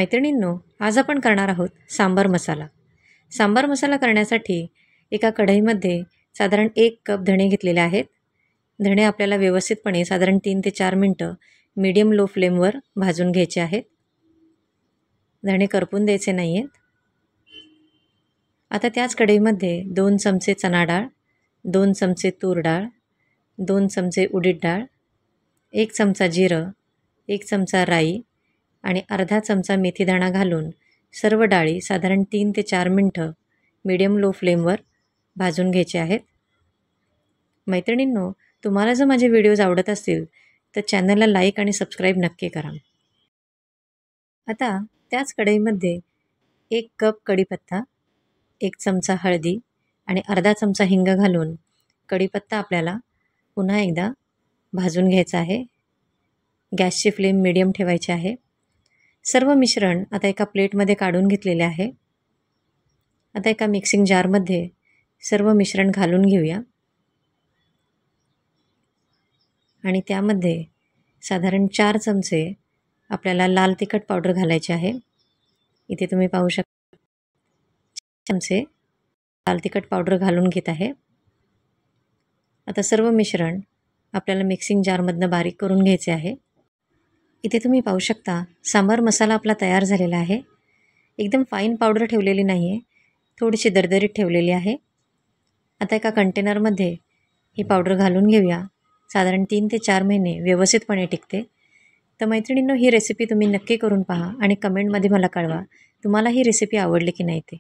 मैत्रिणींनो, आज आपण करणार आहोत सांबार मसाला. सांबार मसाला करण्यासाठी एका कढईमध्ये साधारण 1 कप धणे घेतलेले आहेत. धणे आपल्याला व्यवस्थितपणे साधारण 3 ते 4 मिनटं मीडियम लो फ्लेमवर भाजून घ्यायचे आहेत. धणे करपून द्यायचे नाही आहेत. आता त्याच कढईमध्ये 2 चमचे चणा डाळ, 2 चमचे तूर डाळ, 2 चमचे उडीद डाळ, 1 चमचा जिरं, 1 चमचा राई आणि अर्धा चमचा मेथीदाणा घालून सर्व डाळी साधारण 3 ते 4 मिनटं मीडियम लो फ्लेमवर भाजून घ्यायचे आहेत. मैत्रिणींनो, तुम्हाला जर माझे व्हिडिओज आवडत असतील तर चॅनलला लाईक आणि सबस्क्राईब नक्की करा. आता त्याच कढईमध्ये 1 कप कढीपत्ता, 1 चमचा हळदी आणि अर्धा चमचा हिंग घालून कढीपत्ता आपल्याला पुन्हा एकदा भाजून घ्यायचा आहे. गॅसची फ्लेम मीडियम ठेवायची आहे. सर्व मिश्रण आता एका प्लेटमध्ये काढून घेतलेले आहे. आता एका मिक्सिंग जारमध्ये सर्व मिश्रण घालून घेऊया आणि त्यामध्ये साधारण 4 चमचे आपल्याला लाल तिखट पावडर घालायचे आहे. इथे तुम्ही पाहू शकता 4 चमचे लाल तिखट पावडर घालून घेत आहे. आता सर्व मिश्रण आपल्याला मिक्सिंग जारमधनं बारीक करून घ्यायचे आहे. इथे तुम्ही पाहू शकता सांबार मसाला आपला तयार झालेला आहे. एकदम फाईन पावडर ठेवलेली नाही आहे, थोडीशी दरदरीत ठेवलेली आहे. आता एका कंटेनरमध्ये ही पावडर घालून घेऊया. साधारण 3 ते 4 महिने व्यवस्थितपणे टिकते. तर मैत्रिणींनो, ही रेसिपी तुम्ही नक्की करून पहा आणि कमेंटमध्ये मला कळवा तुम्हाला ही रेसिपी आवडली की नाही ते.